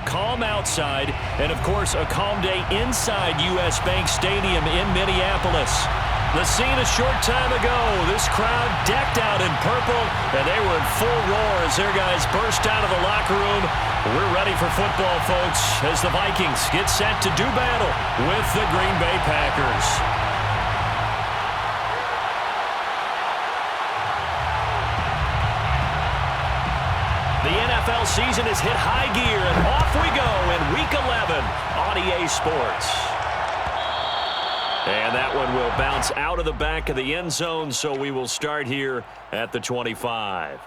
calm outside, and, of course, a calm day inside U.S. Bank Stadium in Minneapolis. The scene a short time ago, this crowd decked out in purple, and they were in full roar as their guys burst out of the locker room. We're ready for football, folks, as the Vikings get set to do battle with the Green Bay Packers. The NFL season has hit high gear, and off we go in Week 11 on EA Sports. And that one will bounce out of the back of the end zone, so we will start here at the 25.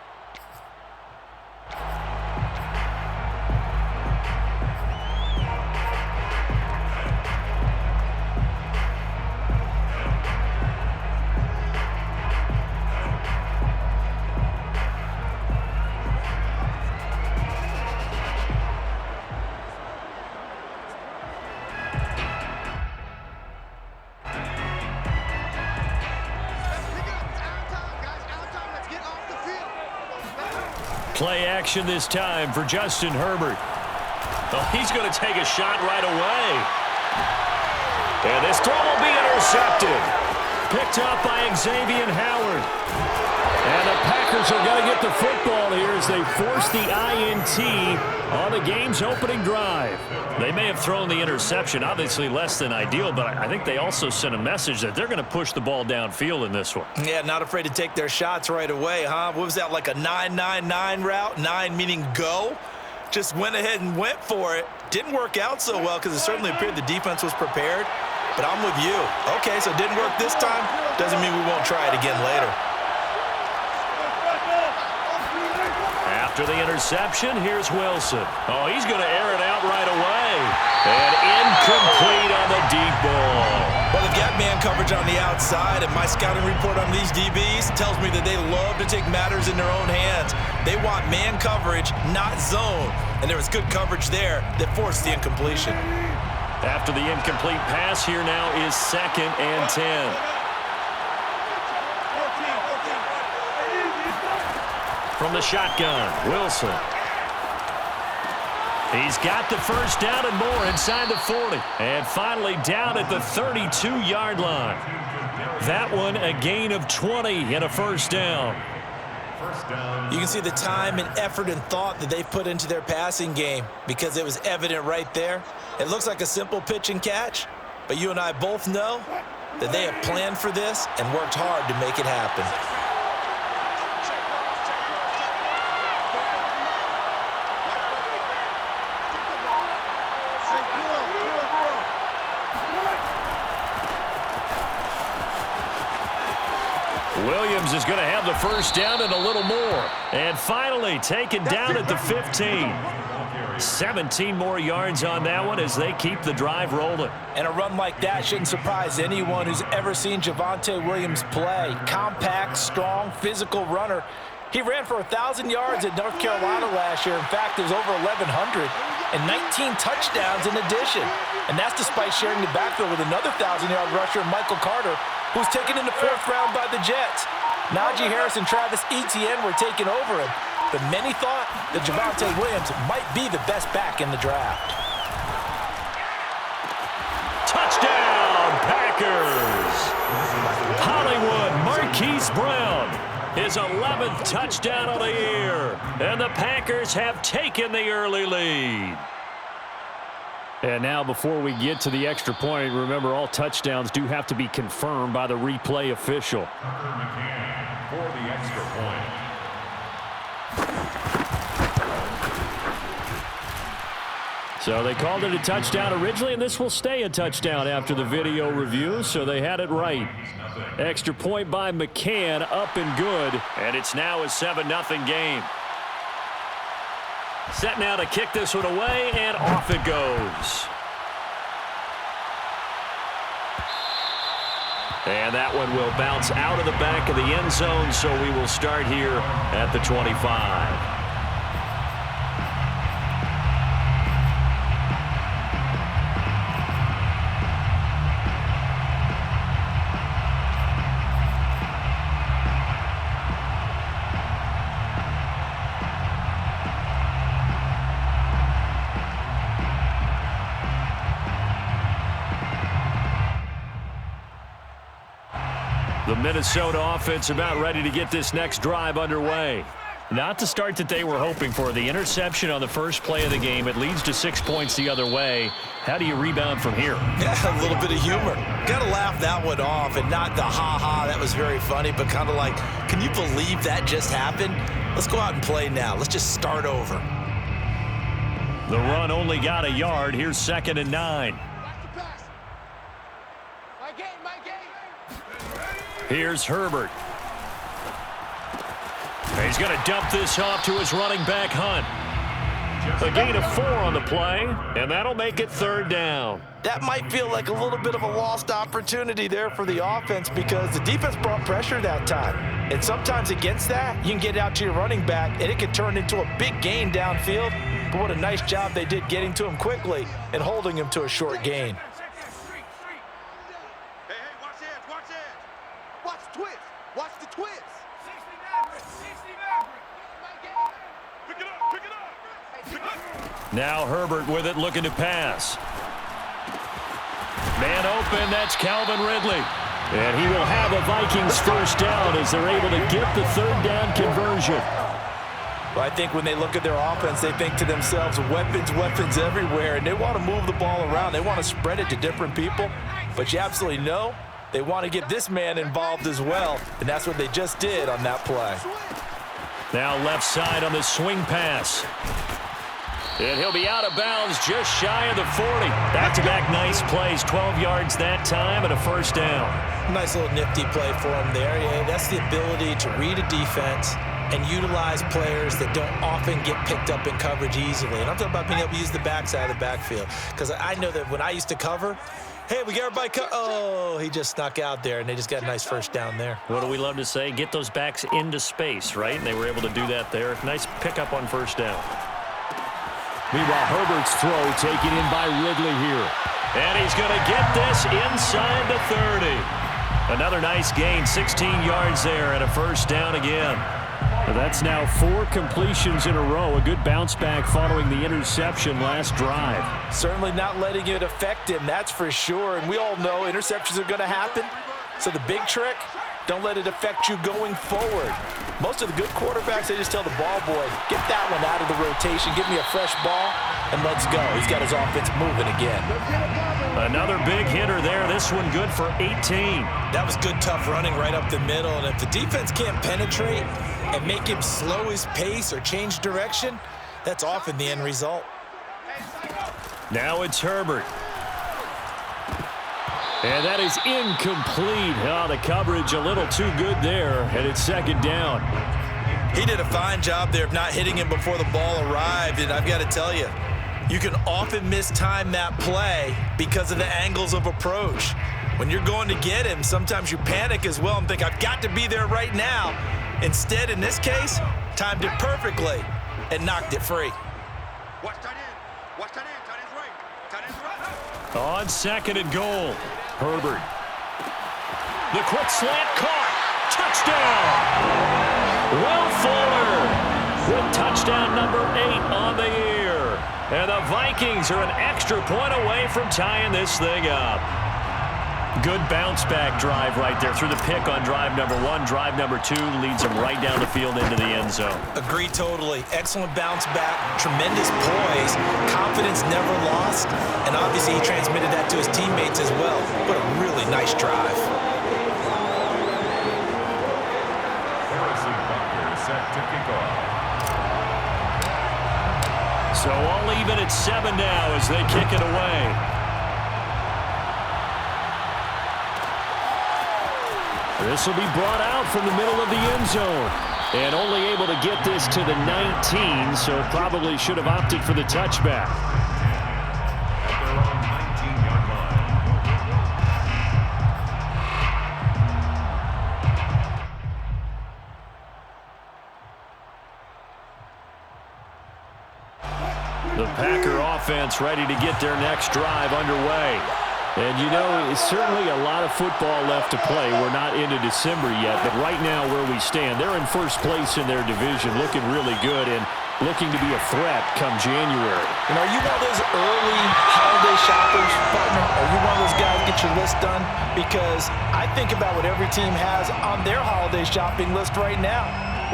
Play action this time for Justin Herbert. Oh, he's going to take a shot right away. And this throw will be intercepted. Picked up by Xavier Howard. And the Packers are going to get the football here as they force the INT on the game's opening drive. They may have thrown the interception, obviously less than ideal, but I think they also sent a message that they're going to push the ball downfield in this one. Yeah, not afraid to take their shots right away, huh? What was that, like a 9-9-9 route? 9 meaning go? Just went ahead and went for it. Didn't work out so well because it certainly appeared the defense was prepared. But I'm with you. Okay, so it didn't work this time. Doesn't mean we won't try it again later. After the interception, here's Wilson. Oh, he's going to air it out right away. And incomplete on the deep ball. Well, they've got man coverage on the outside, and my scouting report on these DBs tells me that they love to take matters in their own hands. They want man coverage, not zone. And there was good coverage there that forced the incompletion. After the incomplete pass, here now is 2nd and 10. From the shotgun, Wilson. He's got the first down and more inside the 40. And finally down at the 32-yard line. That one a gain of 20 and a first down. You can see the time and effort and thought that they've put into their passing game because it was evident right there. It looks like a simple pitch and catch, but you and I both know that they have planned for this and worked hard to make it happen. Williams is going to have the first down and a little more. And finally taken down at the 15. 17 more yards on that one as they keep the drive rolling. And a run like that shouldn't surprise anyone who's ever seen Javonte Williams play. Compact, strong, physical runner. He ran for 1,000 yards at North Carolina last year. In fact, it was over 1,100 and 19 touchdowns in addition. And that's despite sharing the backfield with another 1,000-yard rusher, Michael Carter, who was taken in the 4th round by the Jets. Najee Harris and Travis Etienne were taken over him, but many thought that Javonte Williams might be the best back in the draft. Touchdown, Packers! Hollywood Marquise Brown, his 11th touchdown of the year, and the Packers have taken the early lead. And now before we get to the extra point, remember all touchdowns do have to be confirmed by the replay official. For the extra point. So they called it a touchdown originally, and this will stay a touchdown after the video review, so they had it right. Extra point by McCann, up and good, and it's now a 7-0 game. Set now to kick this one away, and off it goes. And that one will bounce out of the back of the end zone, so we will start here at the 25. Minnesota offense about ready to get this next drive underway. Not the start that they were hoping for. The interception on the first play of the game. It leads to 6 points the other way. How do you rebound from here? Yeah, a little bit of humor. Got to laugh that one off, and not the ha-ha, that was very funny, but kind of like, can you believe that just happened? Let's go out and play now. Let's just start over. The run only got a yard. Here's 2nd and 9. Here's Herbert. He's going to dump this off to his running back, Hunt. A gain of 4 on the play, and that'll make it 3rd down. That might feel like a little bit of a lost opportunity there for the offense because the defense brought pressure that time. And sometimes against that, you can get out to your running back, and it can turn into a big gain downfield. But what a nice job they did getting to him quickly and holding him to a short gain. Hey, watch it, watch it. Watch the twist. Watch the twist. Pick it up, pick it up. Pick it up. Now Herbert with it, looking to pass. Man open, that's Calvin Ridley. And he will have a Vikings first down as they're able to get the 3rd down conversion. Well, I think when they look at their offense, they think to themselves, weapons, weapons everywhere, and they want to move the ball around. They want to spread it to different people, but you absolutely know they want to get this man involved as well, and that's what they just did on that play. Now left side on the swing pass. And he'll be out of bounds just shy of the 40. Back-to-back nice plays, 12 yards that time and a first down. Nice little nifty play for him there. Yeah, that's the ability to read a defense and utilize players that don't often get picked up in coverage easily. And I'm talking about being able to use the backside of the backfield. Because I know that when I used to cover, hey, we got everybody oh, he just snuck out there, and they just got a nice first down there. What do we love to say? Get those backs into space, right? And they were able to do that there. Nice pickup on first down. Meanwhile, Herbert's throw taken in by Ridley here. And he's going to get this inside the 30. Another nice gain, 16 yards there, and a first down again. That's now 4 completions in a row. A good bounce back following the interception last drive. Certainly not letting it affect him, that's for sure. And we all know interceptions are going to happen. So the big trick, don't let it affect you going forward. Most of the good quarterbacks, they just tell the ball boy, get that one out of the rotation, give me a fresh ball, and let's go. He's got his offense moving again. Another big hitter there. This one good for 18. That was good, tough running right up the middle. And if the defense can't penetrate and make him slow his pace or change direction, that's often the end result. Now it's Herbert. And that is incomplete. Oh, the coverage a little too good there, and it's 2nd down. He did a fine job there of not hitting him before the ball arrived, and I've got to tell you, you can often mistime that play because of the angles of approach. When you're going to get him, sometimes you panic as well and think, I've got to be there right now. Instead, in this case, timed it perfectly and knocked it free. Watch tight end. Watch tight end. Tight end's right. Tight end's right. On 2nd and goal, Herbert. The quick slant caught. Touchdown. Will Fuller with touchdown number 8 on the year. And the Vikings are an extra point away from tying this thing up. Good bounce-back drive right there through the pick on drive number 1. Drive number 2 leads them right down the field into the end zone. Agree totally. Excellent bounce back, tremendous poise, confidence never lost, and obviously he transmitted that to his teammates as well. What a really nice drive. Set to kick off. So all even at 7 now as they kick it away. This will be brought out from the middle of the end zone. And only able to get this to the 19, so probably should have opted for the touchback. At their own 19-yard line. The Packer offense ready to get their next drive underway. And, you know, it's certainly a lot of football left to play. We're not into December yet, but right now where we stand, they're in first place in their division, looking really good and looking to be a threat come January. And are you one of those early holiday shoppers, partner? Are you one of those guys get get your list done? Because I think about what every team has on their holiday shopping list right now.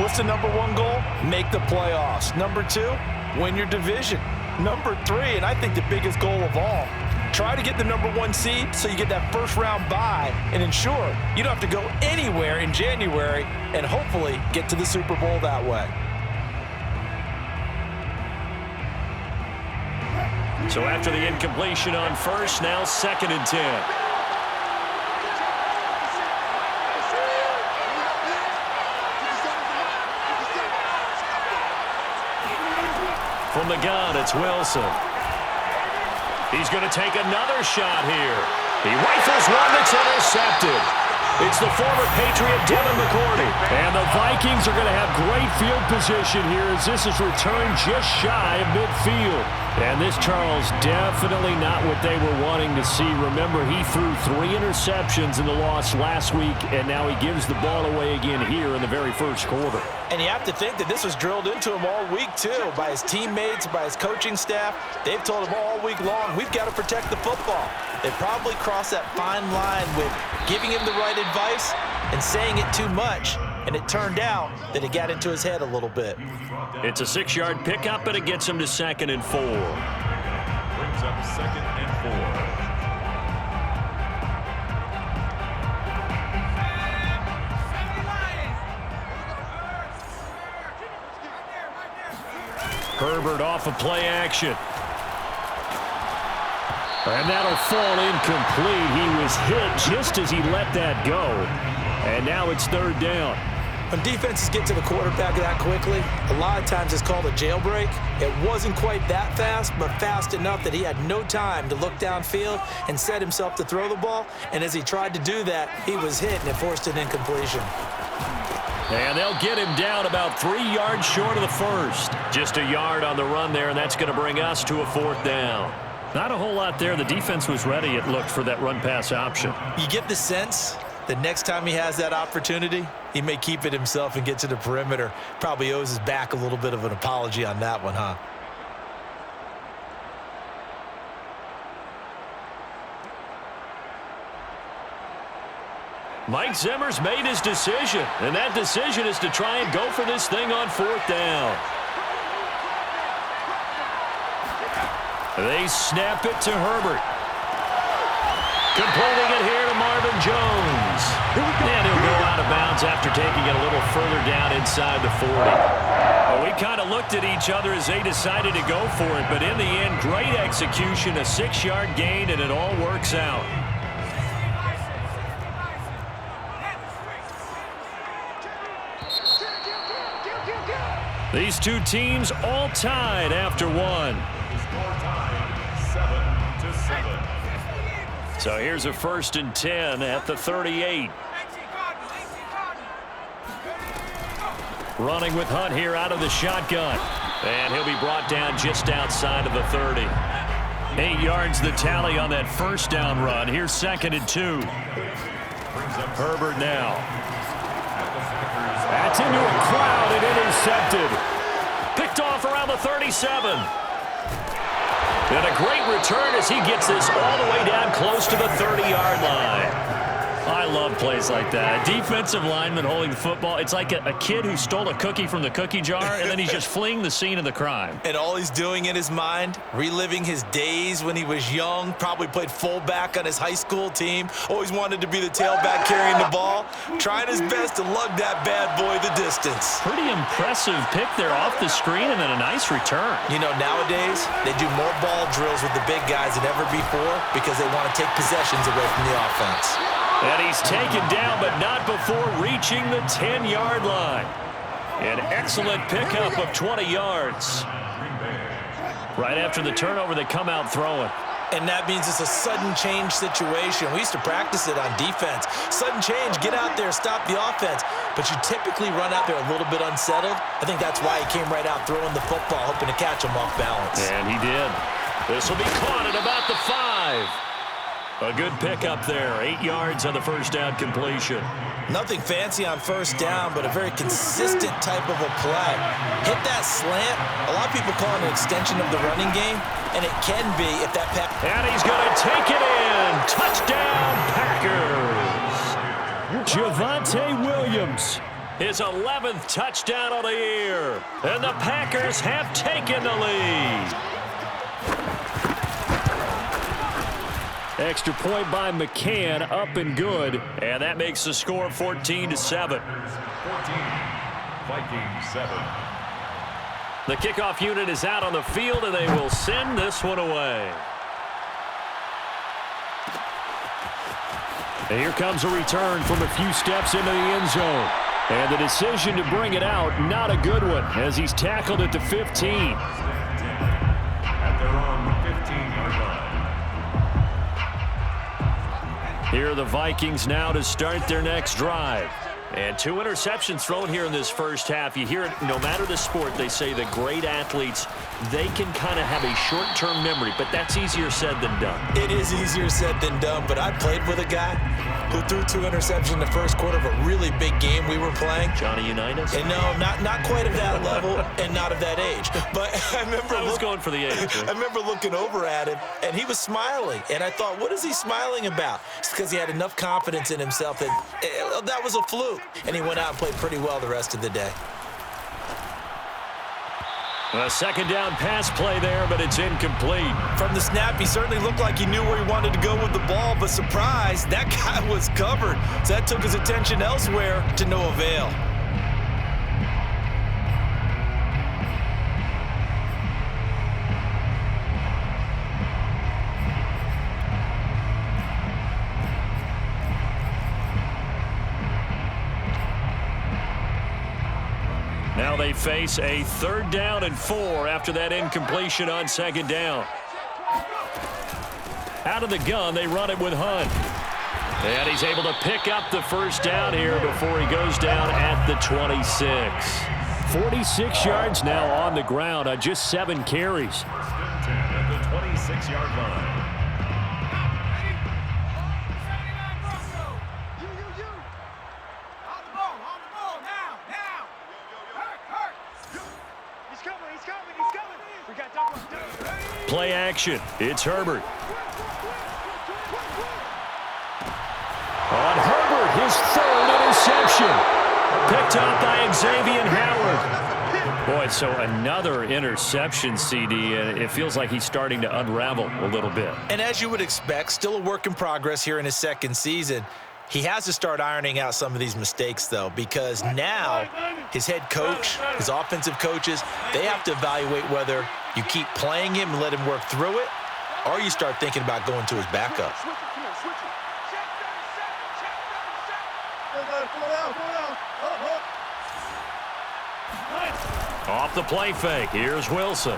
What's the number one goal? Make the playoffs. Number two, win your division. Number three, and I think the biggest goal of all, try to get the number one seed so you get that first round bye and ensure you don't have to go anywhere in January and hopefully get to the Super Bowl that way. So after the incompletion on first, now 2nd and 10. From the gun, it's Wilson. He's going to take another shot here. He rifles one that's intercepted. It's the former Patriot Devin McCourty. And the Vikings are going to have great field position here as this is returned just shy of midfield. And this, Charles, definitely not what they were wanting to see. Remember, he threw 3 interceptions in the loss last week, and now he gives the ball away again here in the very first quarter. And you have to think that this was drilled into him all week, too, by his teammates, by his coaching staff. They've told him all week long, we've got to protect the football. They probably crossed that fine line with giving him the right advice and saying it too much. And it turned out that it got into his head a little bit. It's a 6-yard pickup, and it gets him to 2nd and 4. Brings up 2nd and 4. Herbert off of play action. And that'll fall incomplete. He was hit just as he let that go. And now it's 3rd down. When defenses get to the quarterback that quickly, a lot of times it's called a jailbreak. It wasn't quite that fast, but fast enough that he had no time to look downfield and set himself to throw the ball. And as he tried to do that, he was hit and it forced an incompletion. And they'll get him down about 3 yards short of the first. Just a yard on the run there, and that's going to bring us to a 4th down. Not a whole lot there. The defense was ready, it looked, for that run-pass option. You get the sense that next time he has that opportunity, he may keep it himself and get to the perimeter. Probably owes his back a little bit of an apology on that one, huh? Mike Zimmer's made his decision, and that decision is to try and go for this thing on 4th down. They snap it to Herbert. Completing it here to Marvin Jones. And he'll go out of bounds after taking it a little further down inside the 40. Well, we kind of looked at each other as they decided to go for it, but in the end, great execution, a 6-yard gain, and it all works out. These two teams all tied after one. Score tied 7-7. So here's a 1st and 10 at the 38. Running with Hunt here out of the shotgun. And he'll be brought down just outside of the 30. 8 yards the tally on that 1st down run. Here's 2nd and 2. Herbert now. That's into a crowd and intercepted. Picked off around the 37. And a great return as he gets this all the way down close to the 30-yard line. I love plays like that. A defensive lineman holding the football. It's like a kid who stole a cookie from the cookie jar, and then he's just fleeing the scene of the crime. And all he's doing in his mind, reliving his days when he was young, probably played fullback on his high school team, always wanted to be the tailback carrying the ball, trying his best to lug that bad boy the distance. Pretty impressive pick there off the screen and then a nice return. You know, nowadays, they do more ball drills with the big guys than ever before because they want to take possessions away from the offense. And he's taken down, but not before reaching the 10-yard line. An excellent pickup of 20 yards. Right after the turnover, they come out throwing. And that means it's a sudden change situation. We used to practice it on defense. Sudden change, get out there, stop the offense. But you typically run out there a little bit unsettled. I think that's why he came right out throwing the football, hoping to catch him off balance. And he did. This will be caught at about the 5. A good pickup there. 8 yards on the first down completion. Nothing fancy on first down, but a very consistent type of a play. Hit that slant. A lot of people call it an extension of the running game, and it can be if that pass. And he's going to take it in. Touchdown, Packers. Javonte Williams. His 11th touchdown of the year. And the Packers have taken the lead. Extra point by McCann, up and good. And that makes the score 14-7. 14, Vikings 7. The kickoff unit is out on the field, and they will send this one away. And here comes a return from a few steps into the end zone. And the decision to bring it out, not a good one, as he's tackled at the 15. At their own 15-yard line. Here are the Vikings now to start their next drive. And 2 interceptions thrown here in this first half. You hear it, no matter the sport, they say that great athletes, they can kind of have a short-term memory, but that's easier said than done. It is easier said than done, but I played with a guy who threw 2 interceptions in the first quarter of a really big game we were playing. Johnny Unitas? And no, not quite of that level and not of that age. But I remember I was going for the age. I remember looking over at him, and he was smiling. And I thought, what is he smiling about? It's because he had enough confidence in himself that that was a fluke. And he went out and played pretty well the rest of the day. A second down pass play there, but it's incomplete. From the snap, he certainly looked like he knew where he wanted to go with the ball, but surprise, that guy was covered. So that took his attention elsewhere to no avail. Now they face a 3rd down and 4 after that incompletion on 2nd down. Out of the gun, they run it with Hunt. And he's able to pick up the first down here before he goes down at the 26. 46 yards now on the ground on just 7 carries. 10 at the 26-yard line. Play action. It's Herbert. On Herbert, his 3rd interception. Picked up by Xavier Howard. Boy, so another interception, CD, and it feels like he's starting to unravel a little bit. And as you would expect, still a work in progress here in his 2nd season. He has to start ironing out some of these mistakes, though, because now his head coach, his offensive coaches, they have to evaluate whether you keep playing him and let him work through it, or you start thinking about going to his backup. Off the play fake. Here's Wilson.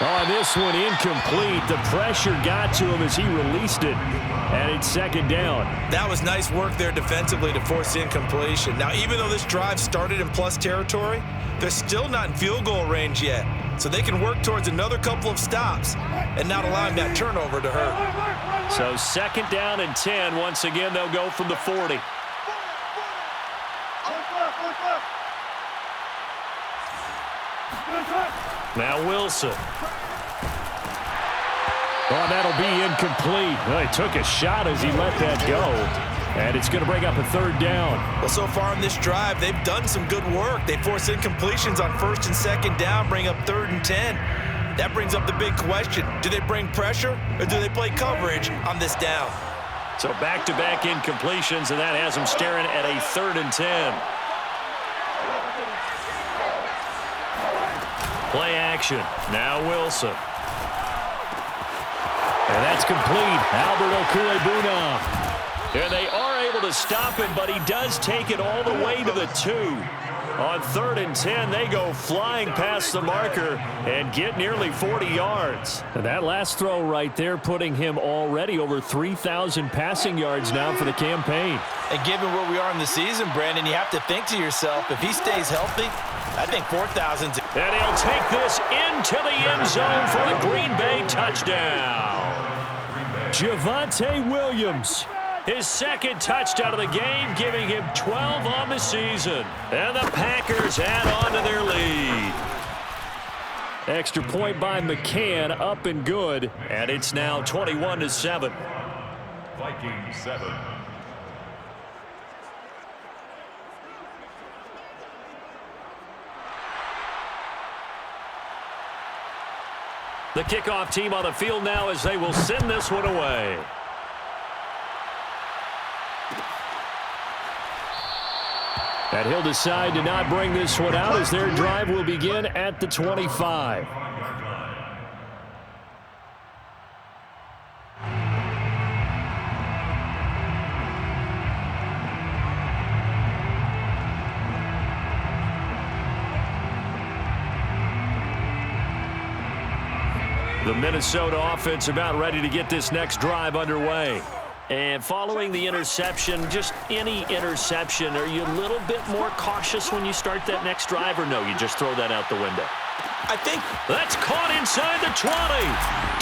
Oh, this one incomplete. The pressure got to him as he released it, and it's 2nd down. That was nice work there defensively to force incompletion. Now, even though this drive started in plus territory, they're still not in field goal range yet, so they can work towards another couple of stops and not allowing that turnover to hurt. So 2nd down and 10. Once again, they'll go from the 40. Now Wilson. Oh, that'll be incomplete. Well, he took a shot as he let that go. And it's going to bring up a 3rd down. Well, so far in this drive, they've done some good work. They force incompletions on 1st and 2nd down, bring up 3rd and 10. That brings up the big question. Do they bring pressure or do they play coverage on this down? So back-to-back incompletions, and that has them staring at a 3rd and 10. Play action. Now Wilson. And that's complete. Albert Okwuegbunam. And they are able to stop him, but he does take it all the way to the 2. On 3rd and 10, they go flying past the marker and get nearly 40 yards. And that last throw right there putting him already over 3,000 passing yards now for the campaign. And given where we are in the season, Brandon, you have to think to yourself, if he stays healthy, I think 4,000's And he'll take this into the end zone for a Green Bay touchdown. Javonte Williams, his second touchdown of the game, giving him 12 on the season. And the Packers add on to their lead. Extra point by McCann, up and good. And it's now 21-7. Vikings 7. The kickoff team on the field now as they will send this one away. And he'll decide to not bring this one out as their drive will begin at the 25. The Minnesota offense about ready to get this next drive underway. And following the interception, just any interception, are you a little bit more cautious when you start that next drive, or no, you just throw that out the window? I think that's caught inside the 20.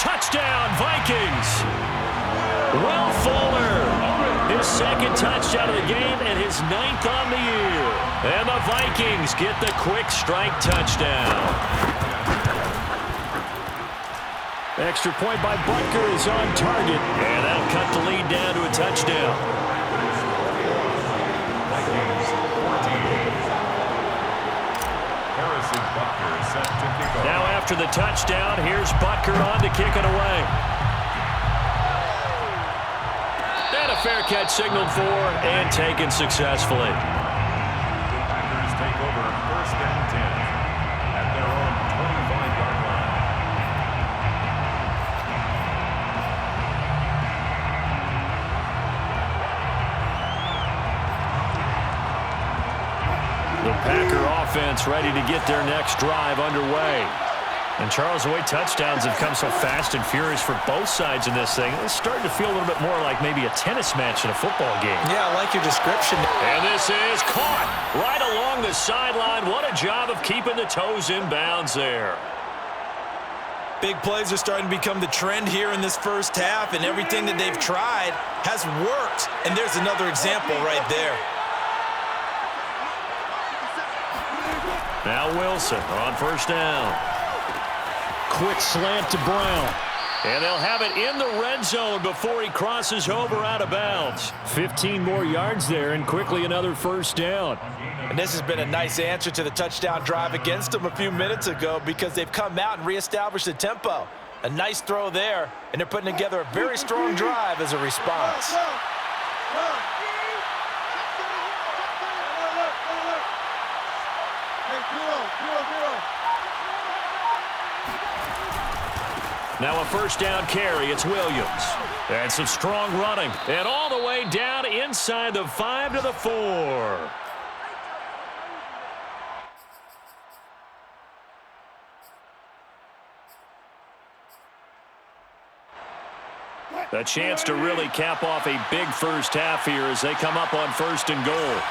Touchdown, Vikings. Will Fuller, his second touchdown of the game and his 9th on the year. And the Vikings get the quick strike touchdown. Extra point by Butker is on target, and that'll cut the lead down to a touchdown. Vikings 14. Harrison Butker set to kick off. Now after the touchdown, here's Butker on to kick it away. And a fair catch signaled for and taken successfully. The Packers take over 1st and 10 at their own 25-yard line. The Packer offense ready to get their next drive underway. And Charles, the way touchdowns have come so fast and furious for both sides in this thing, it's starting to feel a little bit more like maybe a tennis match in a football game. Yeah, I like your description. And this is caught right along the sideline. What a job of keeping the toes in bounds there. Big plays are starting to become the trend here in this first half, and everything that they've tried has worked. And there's another example right there. Now Wilson on 1st down. Quick slant to Brown. And they'll have it in the red zone before he crosses over out of bounds. 15 more yards there and quickly another 1st down. And this has been a nice answer to the touchdown drive against them a few minutes ago because they've come out and reestablished the tempo. A nice throw there, and they're putting together a very strong drive as a response. Now a 1st down carry. It's Williams. And some strong running. And all the way down inside the 5 to the 4. A chance to really cap off a big first half here as they come up on 1st and goal.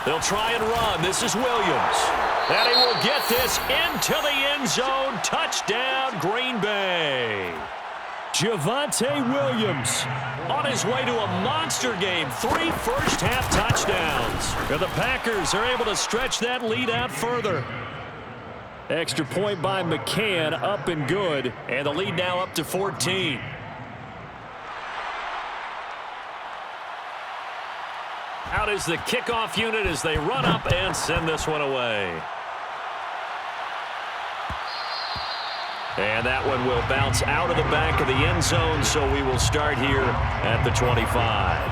They'll try and run. This is Williams. And he will get this into the end zone. Touchdown, Green Bay. Javonte Williams on his way to a monster game. 3 first-half touchdowns. And the Packers are able to stretch that lead out further. Extra point by McCann, up and good. And the lead now up to 14. Out is the kickoff unit as they run up and send this one away. And that one will bounce out of the back of the end zone, so we will start here at the 25.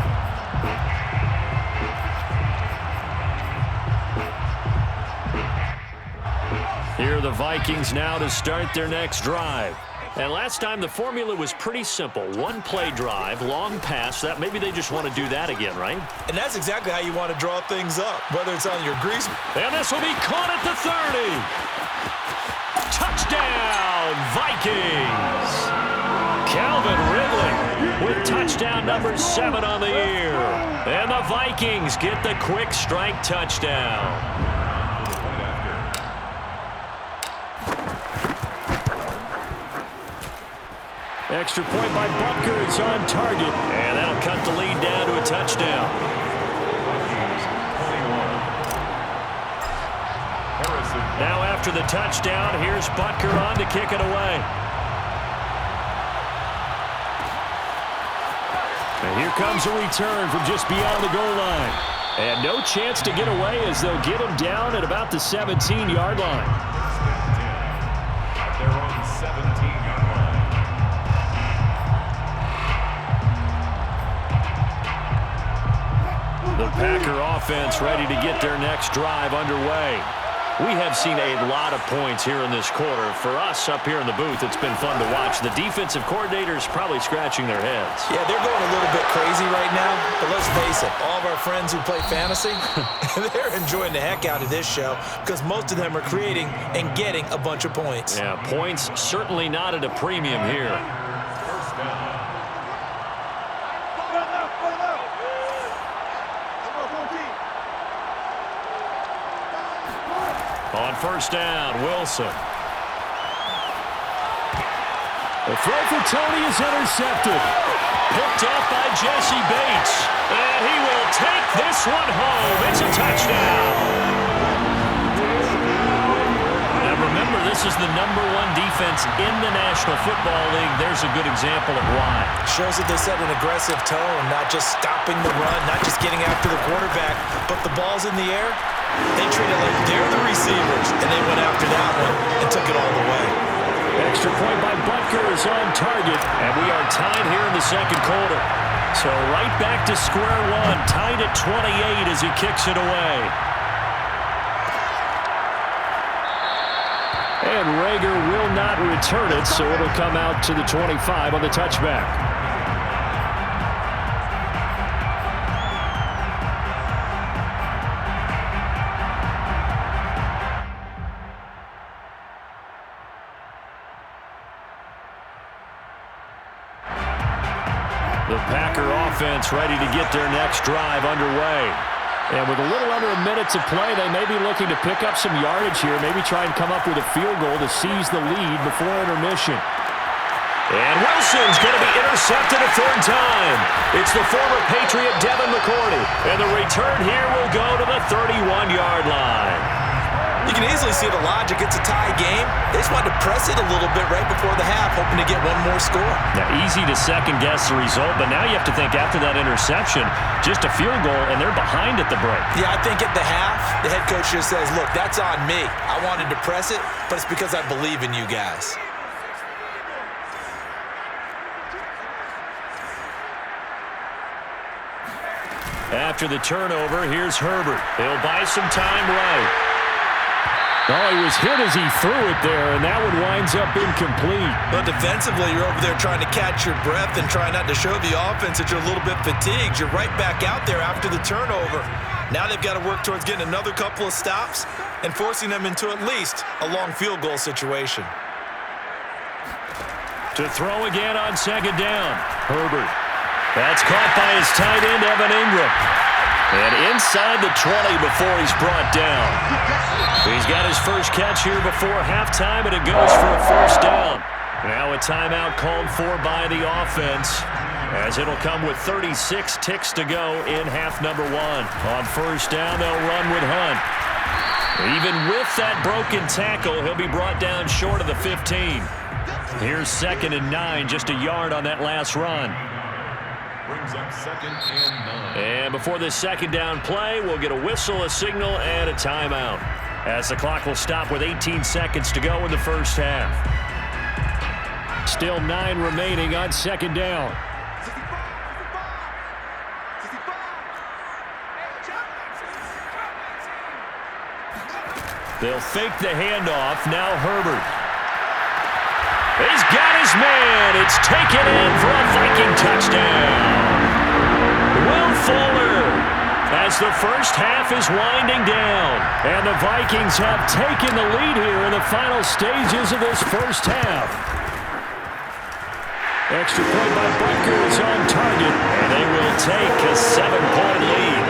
Here are the Vikings now to start their next drive. And last time the formula was pretty simple. 1 play drive, long pass. That maybe they just want to do that again, right? And that's exactly how you want to draw things up, whether it's on your grease. And this will be caught at the 30. Touchdown, Vikings. Calvin Ridley with touchdown number 7 on the year. And the Vikings get the quick strike touchdown. Extra point by Butker is on target. And that'll cut the lead down to a touchdown. Now after the touchdown, here's Butker on to kick it away. And here comes a return from just beyond the goal line. And no chance to get away as they'll get him down at about the 17-yard line. They're on the 17-yard line. The Packer offense ready to get their next drive underway. We have seen a lot of points here in this quarter. For us up here in the booth, it's been fun to watch. The defensive coordinators probably scratching their heads. Yeah, they're going a little bit crazy right now. But let's face it, all of our friends who play fantasy, they're enjoying the heck out of this show because most of them are creating and getting a bunch of points. Yeah, points certainly not at a premium here. First down. On first down, Wilson. The throw for Tony is intercepted. Picked off by Jesse Bates. And he will take this one home. It's a touchdown. Now remember, this is the #1 defense in the National Football League. There's a good example of why. Shows that they set an aggressive tone, not just stopping the run, not just getting after the quarterback, but the ball's in the air. They treat it like they're the receivers, and they went after that one and took it all the way. Extra point by Butker is on target, and we are tied here in the second quarter. So right back to square one, tied at 28 as he kicks it away. And Rager will not return it, so it'll come out to the 25 on the touchback. The Packer offense ready to get their next drive underway. And with a little under a minute to play, they may be looking to pick up some yardage here, maybe try and come up with a field goal to seize the lead before intermission. And Wilson's going to be intercepted a third time. It's the former Patriot Devin McCourty. And the return here will go to the 31-yard line. You can easily see the logic. It's a tie game. They just wanted to press it a little bit right before the half, hoping to get one more score. Now, easy to second-guess the result, but now you have to think after that interception, just a field goal, and they're behind at the break. Yeah, I think at the half, the head coach just says, look, that's on me. I wanted to press it, but it's because I believe in you guys. After the turnover, here's Herbert. He'll buy some time right. Oh, he was hit as he threw it there, and that one winds up incomplete. But defensively, you're over there trying to catch your breath and try not to show the offense that you're a little bit fatigued. You're right back out there after the turnover. Now they've got to work towards getting another couple of stops and forcing them into at least a long field goal situation. To throw again on second down, Herbert. That's caught by his tight end, Evan Ingram. And inside the 20 before he's brought down. He's got his first catch here before halftime, and it goes for a first down. Now a timeout called for by the offense, as it'll come with 36 ticks to go in half number one. On first down, they'll run with Hunt. Even with that broken tackle, he'll be brought down short of the 15. Here's 2nd and 9, just a yard on that last run. Brings up 2nd and 9. And before this second down play, we'll get a whistle, a signal, and a timeout, as the clock will stop with 18 seconds to go in the first half. Still 9 remaining on second down. They'll fake the handoff. Now Herbert. He's got his man. It's taken in for a Viking touchdown. Will Fuller, as the first half is winding down, and the Vikings have taken the lead here in the final stages of this first half. Extra point by Butker is on target, and they will take a 7-point lead.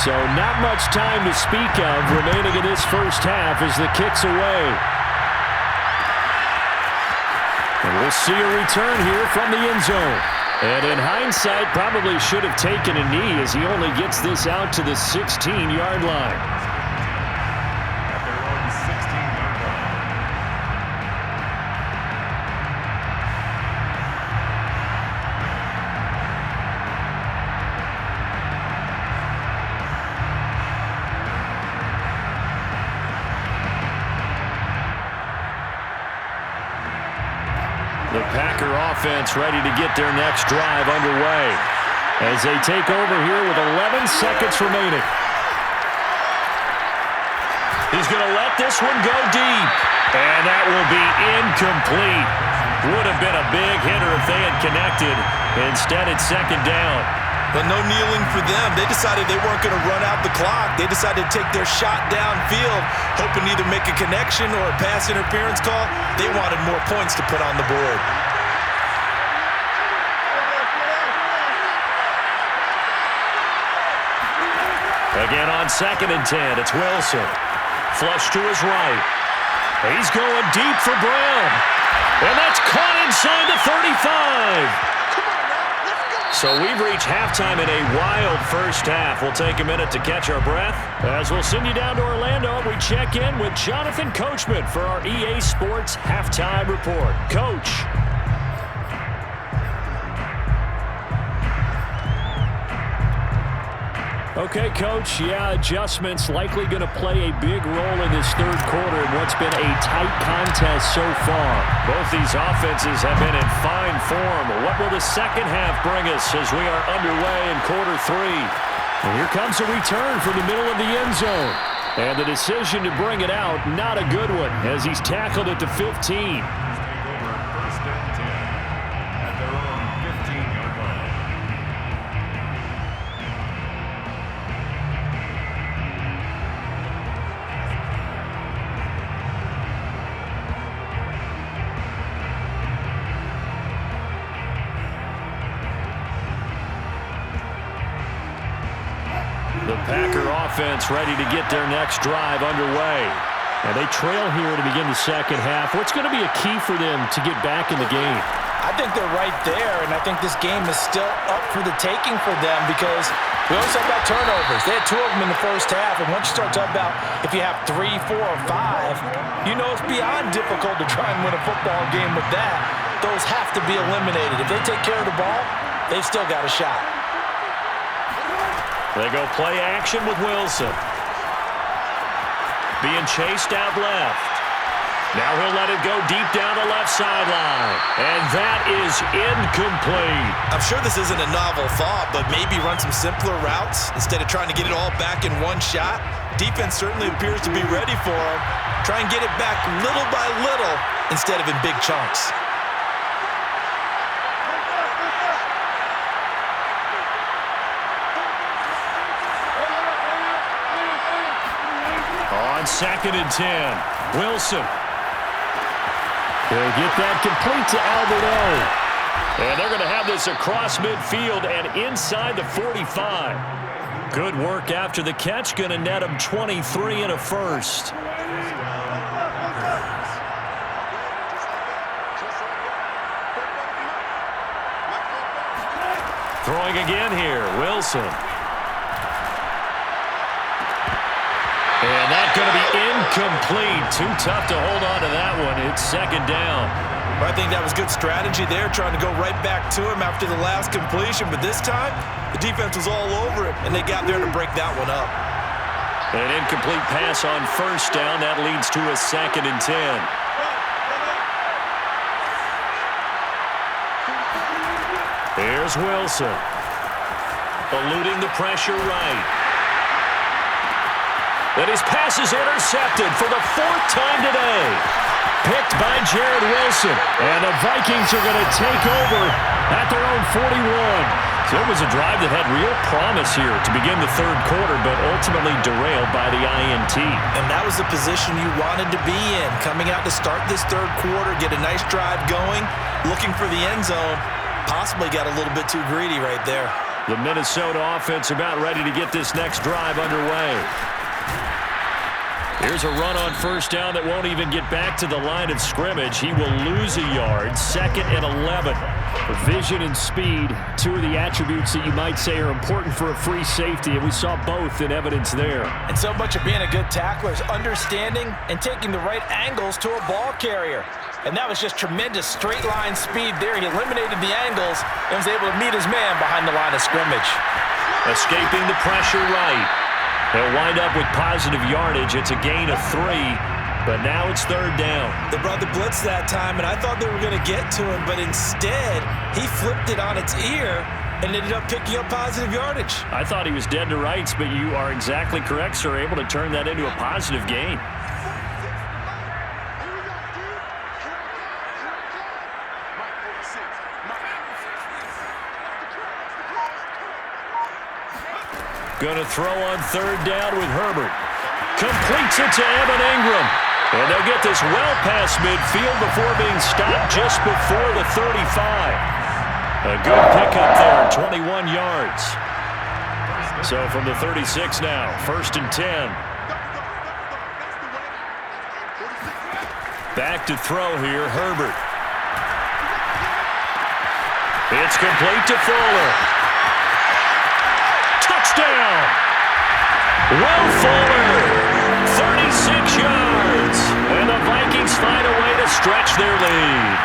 So not much time to speak of remaining in this first half as the kick's away. We'll see a return here from the end zone. And in hindsight, probably should have taken a knee as he only gets this out to the 16-yard line. At their own 16-yard line. The Packer offense ready to get their next drive underway as they take over here with 11 seconds remaining. He's going to let this one go deep, and that will be incomplete. Would have been a big hitter if they had connected. Instead, it's second down. But no kneeling for them. They decided they weren't going to run out the clock. They decided to take their shot downfield, hoping to either make a connection or a pass interference call. They wanted more points to put on the board. Again on 2nd and 10, it's Wilson. Flush to his right. He's going deep for Brown. And that's caught inside the 35. So we've reached halftime in a wild first half. We'll take a minute to catch our breath as we'll send you down to Orlando. We check in with Jonathan Coachman for our EA Sports Halftime Report. Coach. Okay, Coach, adjustments likely going to play a big role in this third quarter in what's been a tight contest so far. Both these offenses have been in fine form. What will the second half bring us as we are underway in quarter three? And here comes a return from the middle of the end zone. And the decision to bring it out, not a good one, as he's tackled at the 15. Take over 1st and 10 at their own 15-yard line. The Packer offense ready to get their next drive underway. And they trail here to begin the second half. What's going to be a key for them to get back in the game? I think they're right there, and I think this game is still up for the taking for them because we always talk about turnovers. They had 2 of them in the first half, and once you start talking about if you have 3, 4, or 5, you know it's beyond difficult to try and win a football game with that. Those have to be eliminated. If they take care of the ball, they've still got a shot. They go play action with Wilson. Being chased out left. Now he'll let it go deep down the left sideline. And that is incomplete. I'm sure this isn't a novel thought, but maybe run some simpler routes instead of trying to get it all back in one shot. Defense certainly appears to be ready for him. Try and get it back little by little instead of in big chunks. On 2nd and 10, Wilson. They'll get that complete to Alberto. And they're going to have this across midfield and inside the 45. Good work after the catch. Going to net him 23 and a first. Throwing again here, Wilson. And that's going to be incomplete. Too tough to hold on to that one. It's second down. I think that was good strategy there, trying to go right back to him after the last completion. But this time, the defense was all over it, and they got there to break that one up. An incomplete pass on first down. That leads to a 2nd and 10. Here's Wilson. Eluding the pressure right. And his pass is intercepted for the 4th time today. Picked by Jared Wilson. And the Vikings are going to take over at their own 41. So it was a drive that had real promise here to begin the third quarter, but ultimately derailed by the INT. And that was the position you wanted to be in. Coming out to start this third quarter, get a nice drive going, looking for the end zone. Possibly got a little bit too greedy right there. The Minnesota offense about ready to get this next drive underway. Here's a run on first down that won't even get back to the line of scrimmage. He will lose a yard. 2nd and 11. Vision and speed, two of the attributes that you might say are important for a free safety, and we saw both in evidence there. And so much of being a good tackler is understanding and taking the right angles to a ball carrier. And that was just tremendous straight line speed there. He eliminated the angles and was able to meet his man behind the line of scrimmage. Escaping the pressure right. They'll wind up with positive yardage. It's a gain of 3, but now it's 3rd down. They brought the blitz that time, and I thought they were going to get to him, but instead he flipped it on its ear and ended up picking up positive yardage. I thought he was dead to rights, but you are exactly correct, sir. Able to turn that into a positive gain. Going to throw on 3rd down with Herbert. Completes it to Evan Ingram. And they'll get this well past midfield before being stopped just before the 35. A good pickup there, 21 yards. So from the 36 now, 1st and 10. Back to throw here, Herbert. It's complete to Fuller. Touchdown! Will Fuller, 36 yards, and the Vikings find a way to stretch their lead.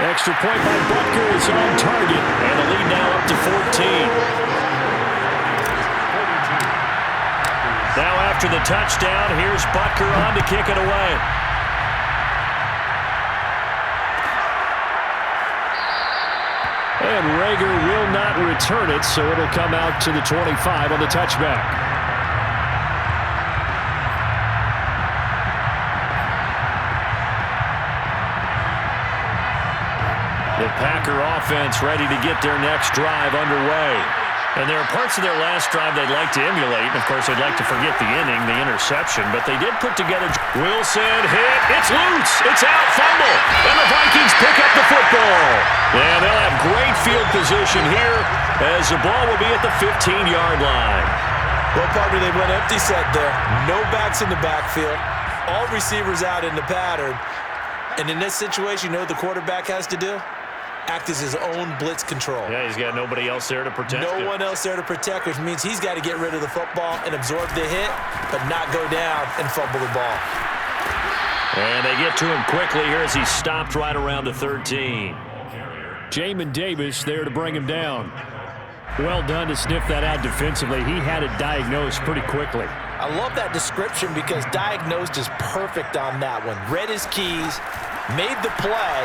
Extra point by Butker is on target, and the lead now up to 14. Now after the touchdown, here's Butker on to kick it away. And Rager will not return it, so it'll come out to the 25 on the touchback. The Packer offense ready to get their next drive underway. And there are parts of their last drive they'd like to emulate. And, of course, they'd like to forget the inning, the interception. But they did put together. Wilson hit. It's loose. It's out. Fumble. And the Vikings pick up the football. And they'll have great field position here as the ball will be at the 15-yard line. Well, partner, they went empty set there. No backs in the backfield. All receivers out in the pattern. And in this situation, you know what the quarterback has to do? Act as his own blitz control. Yeah, he's got nobody else there to protect him. No one else there to protect, which means he's got to get rid of the football and absorb the hit, but not go down and fumble the ball. And they get to him quickly here as he's stopped right around the 13. Jamin Davis there to bring him down. Well done to sniff that out defensively. He had it diagnosed pretty quickly. I love that description because diagnosed is perfect on that one. Read his keys, made the play,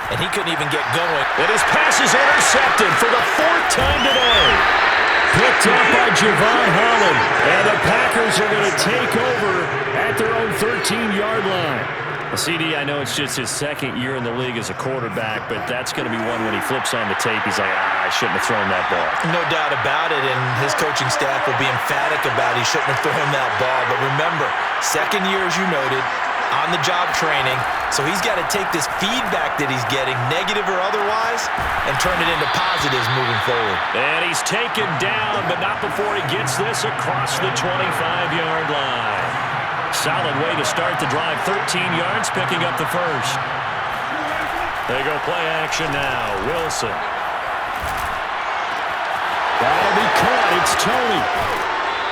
and he couldn't even get going. And his pass is intercepted for the 4th time today. Picked up by Javon Holland. And the Packers are going to take over at their own 13-yard line. CD, I know it's just his 2nd year in the league as a quarterback, but that's going to be one when he flips on the tape. He's like, I shouldn't have thrown that ball. No doubt about it, and his coaching staff will be emphatic about he shouldn't have thrown that ball. But remember, 2nd year, as you noted, on-the-job training, so he's got to take this feedback that he's getting, negative or otherwise, and turn it into positives moving forward. And he's taken down, but not before he gets this across the 25-yard line. Solid way to start the drive. 13 yards, picking up the first. They go play action now. Wilson. That'll be caught. It's Tony.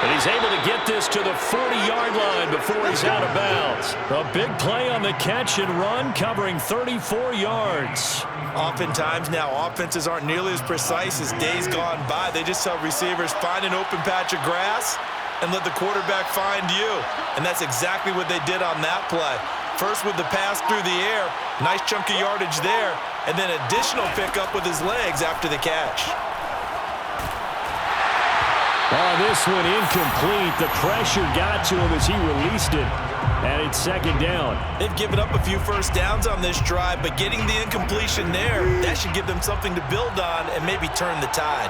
And he's able to get this to the 40-yard line before he's out of bounds. A big play on the catch and run, covering 34 yards. Oftentimes now, offenses aren't nearly as precise as days gone by. They just tell receivers, find an open patch of grass and let the quarterback find you. And that's exactly what they did on that play. First with the pass through the air, nice chunk of yardage there, and then additional pickup with his legs after the catch. Oh, this one incomplete. The pressure got to him as he released it, and it's 2nd down. They've given up a few first downs on this drive, but getting the incompletion there, that should give them something to build on and maybe turn the tide.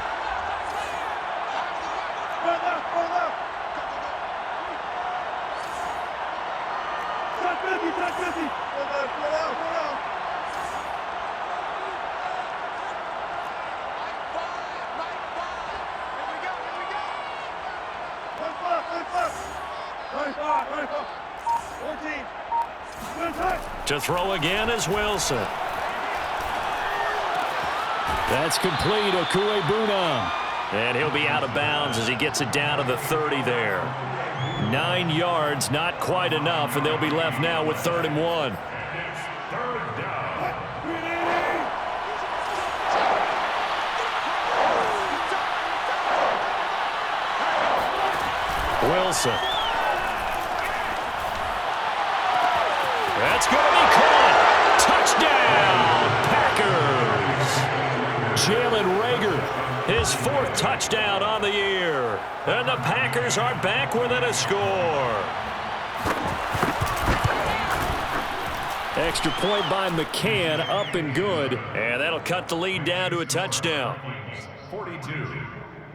To throw again is Wilson. That's complete, Okuebunam. And he'll be out of bounds as he gets it down to the 30 there. 9 yards, not quite enough, and they'll be left now with 3rd and 1. Wilson. That's going to be caught. Touchdown, Packers. Jalen Reagor, his 4th touchdown on the year. And the Packers are back within a score. Extra point by McCann, up and good. And that'll cut the lead down to a touchdown. 42,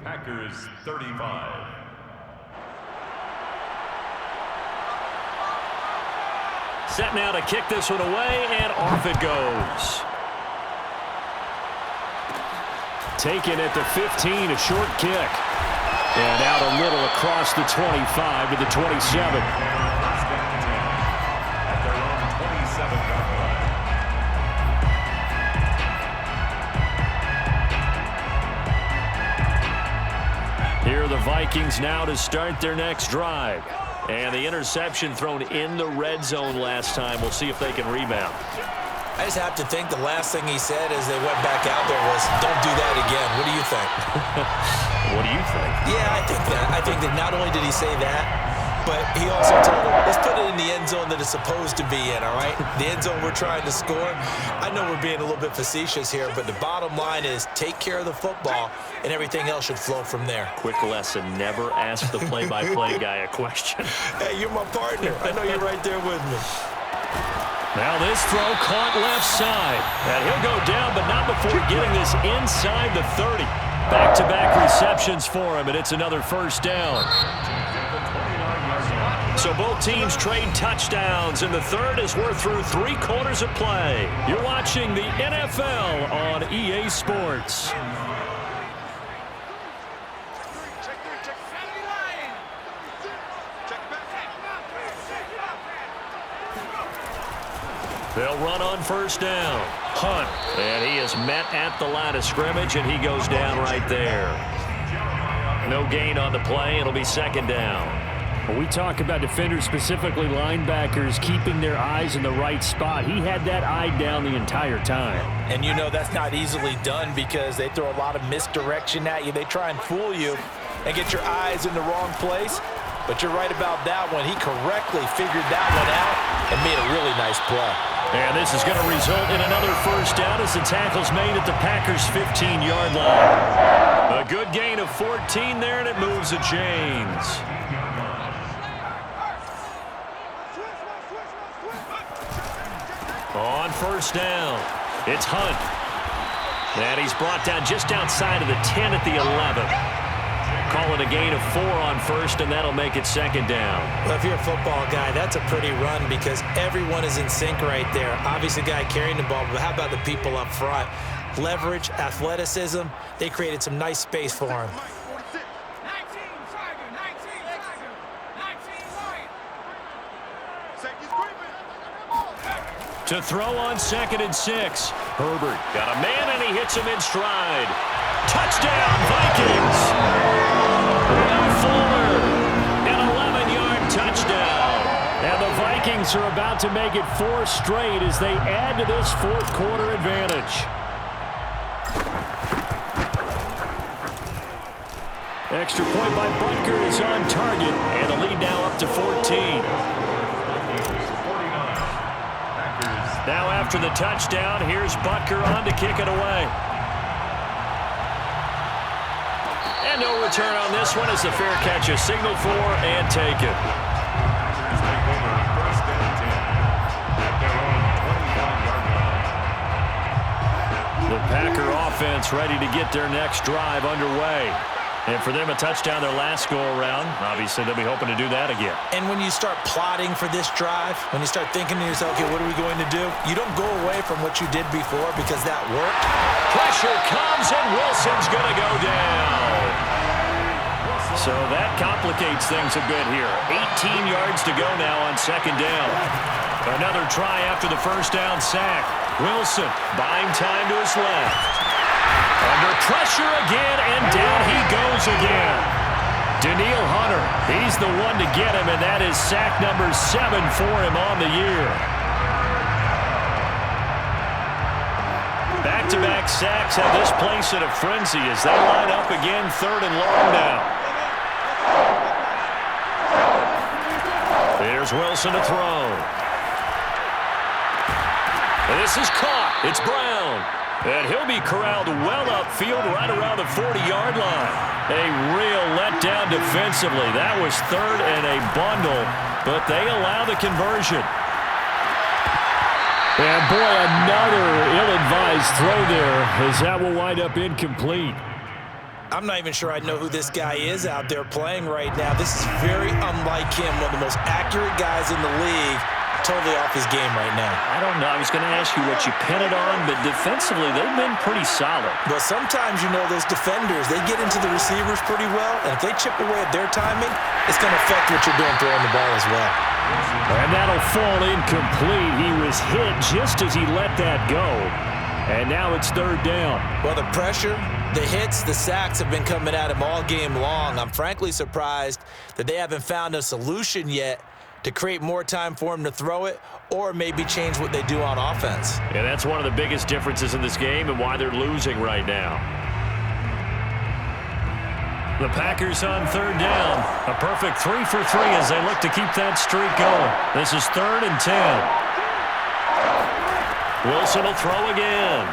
Packers 35. Set now to kick this one away, and off it goes. Taken at the 15, a short kick. And out a little across the 25 to the 27. First and 10 at their own 27-yard line. Here are the Vikings now to start their next drive. And the interception thrown in the red zone last time. We'll see if they can rebound. I just have to think the last thing he said as they went back out there was, don't do that again. What do you think? What do you think? Yeah, I think that. I think that not only did he say that, but he also told him, let's put it in the end zone that it's supposed to be in, all right? The end zone we're trying to score. I know we're being a little bit facetious here, but the bottom line is take care of the football, and everything else should flow from there. Quick lesson, never ask the play-by-play guy a question. Hey, you're my partner. I know you're right there with me. Now this throw caught left side. And he'll go down, but not before getting this inside the 30. Back-to-back receptions for him, and it's another first down. So both teams trade touchdowns, and the third as we're through 3 quarters of play. You're watching the NFL on EA Sports. They'll run on first down. Hunt. And he is met at the line of scrimmage, and he goes down right there. No gain on the play. It'll be second down. When we talk about defenders, specifically linebackers, keeping their eyes in the right spot, he had that eye down the entire time. And you know that's not easily done because they throw a lot of misdirection at you. They try and fool you and get your eyes in the wrong place. But you're right about that one. He correctly figured that one out and made a really nice play. And this is going to result in another first down as the tackle's made at the Packers' 15-yard line. A good gain of 14 there, and it moves the chains. On first down, it's Hunt. And he's brought down just outside of the 10 at the 11. Call it a gain of 4 on first, and that'll make it second down. Well, if you're a football guy, that's a pretty run because everyone is in sync right there. Obviously, the guy carrying the ball, but how about the people up front? Leverage, athleticism, they created some nice space for him. To throw on 2nd and 6. Herbert got a man, and he hits him in stride. Touchdown, Vikings! Will Fuller, an 11-yard touchdown. And the Vikings are about to make it 4 straight as they add to this fourth-quarter advantage. Extra point by Butker is on target, and the lead now up to 14. Now after the touchdown, here's Butker on to kick it away. And no return on this one as the fair catch is signaled for and taken. Take over first and 10 at their own 25-yard line. The Packer offense ready to get their next drive underway. And for them, a touchdown their last go-around. Obviously, they'll be hoping to do that again. And when you start plotting for this drive, when you start thinking to yourself, okay, what are we going to do? You don't go away from what you did before because that worked. Pressure comes, and Wilson's going to go down. So that complicates things a bit here. 18 yards to go now on second down. Another try after the first down sack. Wilson buying time to his left. Under pressure again, and down he goes again. Daniil Hunter, he's the one to get him, and that is sack number 7 for him on the year. Back-to-back sacks have this place in a frenzy as they line up again, 3rd and long now. There's Wilson to throw. And this is caught. It's Brown. And he'll be corralled well upfield right around the 40-yard line. A real letdown defensively. That was 3rd and a bundle, but they allow the conversion. And boy, another ill-advised throw there as that will wind up incomplete. I'm not even sure I know who this guy is out there playing right now. This is very unlike him, one of the most accurate guys in the league. Totally off his game right now. I don't know. I was going to ask you what you pin it on, but defensively, they've been pretty solid. But sometimes, you know, those defenders, they get into the receivers pretty well, and if they chip away at their timing, it's going to affect what you're doing throwing the ball as well. And that'll fall incomplete. He was hit just as he let that go. And now it's 3rd down. Well, the pressure, the hits, the sacks have been coming at him all game long. I'm frankly surprised that they haven't found a solution yet to create more time for him to throw it or maybe change what they do on offense. Yeah, that's one of the biggest differences in this game and why they're losing right now. The Packers on 3rd down. A perfect 3 for 3 as they look to keep that streak going. This is 3rd and 10. Wilson will throw again.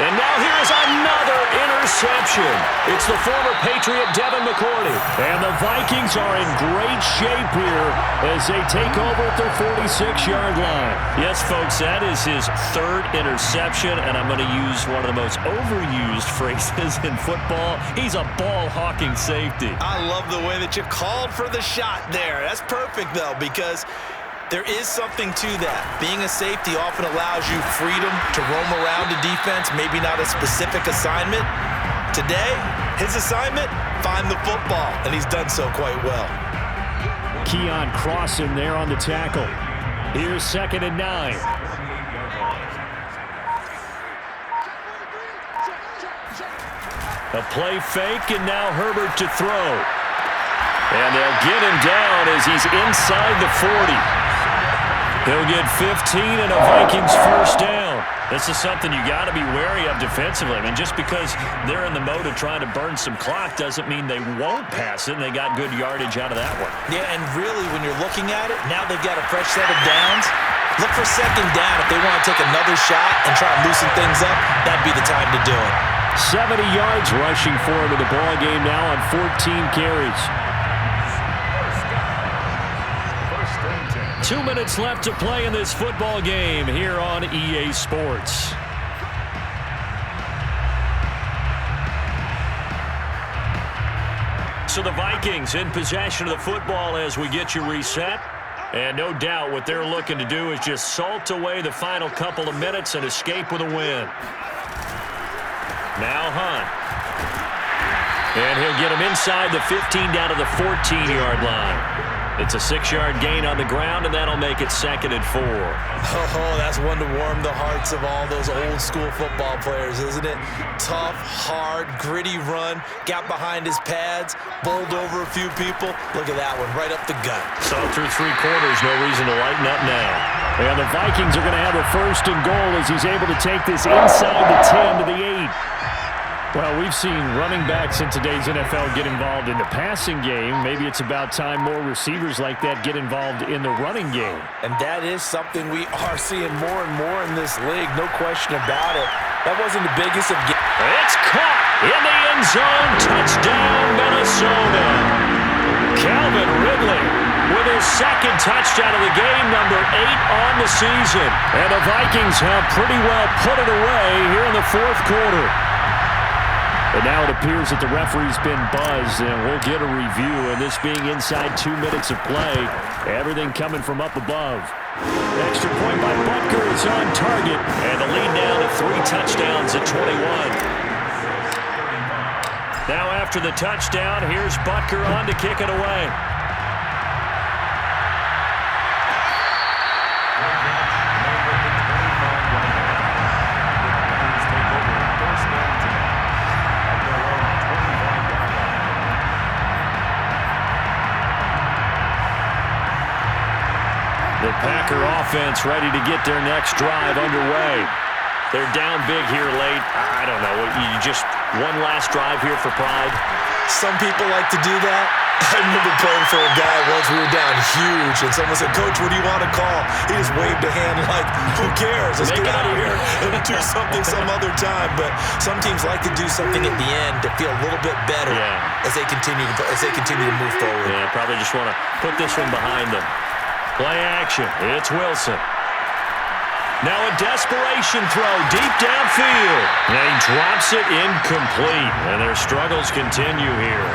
And now here's another interception. It's the former Patriot Devin McCourty. And the Vikings are in great shape here as they take over at their 46-yard line. Yes, folks, that is his 3rd interception, and I'm going to use one of the most overused phrases in football. He's a ball-hawking safety. I love the way that you called for the shot there. That's perfect, though, because there is something to that. Being a safety often allows you freedom to roam around the defense, maybe not a specific assignment. Today, his assignment, find the football, and he's done so quite well. Keon Crossan there on the tackle. Here's 2nd and 9. A play fake, and now Herbert to throw. And they'll get him down as he's inside the 40. He'll get 15 and a Vikings 1st down. This is something you got to be wary of defensively. I mean, just because they're in the mode of trying to burn some clock doesn't mean they won't pass it, and they got good yardage out of that one. Yeah, and really, when you're looking at it, now they've got a fresh set of downs. Look for 2nd down. If they want to take another shot and try to loosen things up, that'd be the time to do it. 70 yards rushing for him in the ball game now on 14 carries. 2 minutes left to play in this football game here on EA Sports. So the Vikings in possession of the football as we get you reset. And no doubt what they're looking to do is just salt away the final couple of minutes and escape with a win. Now Hunt. And he'll get him inside the 15 down to the 14-yard line. It's a 6-yard gain on the ground, and that'll make it 2nd and 4. Oh, that's one to warm the hearts of all those old-school football players, isn't it? Tough, hard, gritty run, got behind his pads, bowled over a few people. Look at that one, right up the gut. So through 3 quarters, no reason to lighten up now. And the Vikings are going to have a 1st and goal as he's able to take this inside the 10 to the 8. Well, we've seen running backs in today's NFL get involved in the passing game. Maybe it's about time more receivers like that get involved in the running game. And that is something we are seeing more and more in this league, no question about it. That wasn't the biggest of games. It's caught in the end zone. Touchdown, Minnesota. Calvin Ridley with his 2nd touchdown of the game, number 8 on the season. And the Vikings have pretty well put it away here in the 4th quarter. And now it appears that the referee's been buzzed, and we'll get a review. And this being inside 2 minutes of play, everything coming from up above. Extra point by Butker is on target, and the lead now to 3 touchdowns at 21. Now after the touchdown, here's Butker on to kick it away. The Packer offense ready to get their next drive underway. They're down big here late. I don't know. You just one last drive here for pride? Some people like to do that. I remember playing for a guy once. We were down huge, and someone said, "Coach, what do you want to call?" He just waved a hand like, "Who cares? Let's get out of here and do something some other time." But some teams like to do something at the end to feel a little bit better as they continue to move forward. Yeah, probably just want to put this one behind them. Play action. It's Wilson. Now a desperation throw deep downfield. And he drops it incomplete. And their struggles continue here.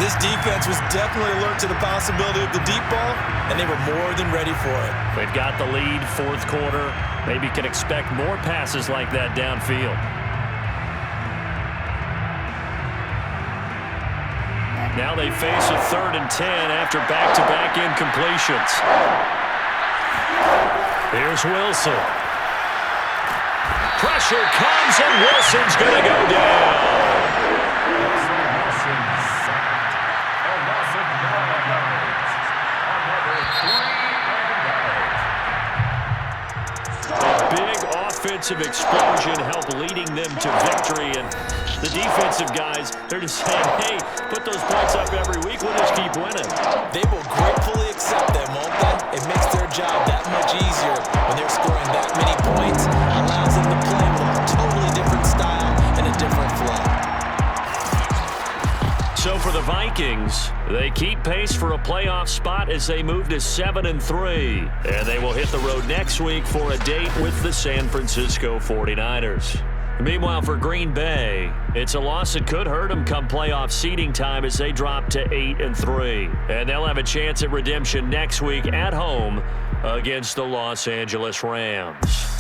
This defense was definitely alert to the possibility of the deep ball, and they were more than ready for it. They've got the lead, fourth quarter. Maybe can expect more passes like that downfield. Now they face a 3rd and 10 after back-to-back incompletions. Here's Wilson. Pressure comes, and Wilson's going to go down. A big offensive explosion helped leading them to victory, and the defensive guys, they're just saying, hey, put those points up every week, we'll just keep winning. They will gratefully accept them, won't they? It makes their job that much easier when they're scoring that many points. Allows them to play with a totally different style and a different flow. So for the Vikings, they keep pace for a playoff spot as they move to 7-3. And they will hit the road next week for a date with the San Francisco 49ers. Meanwhile, for Green Bay, it's a loss that could hurt them come playoff seeding time as they drop to 8-3. And they'll have a chance at redemption next week at home against the Los Angeles Rams.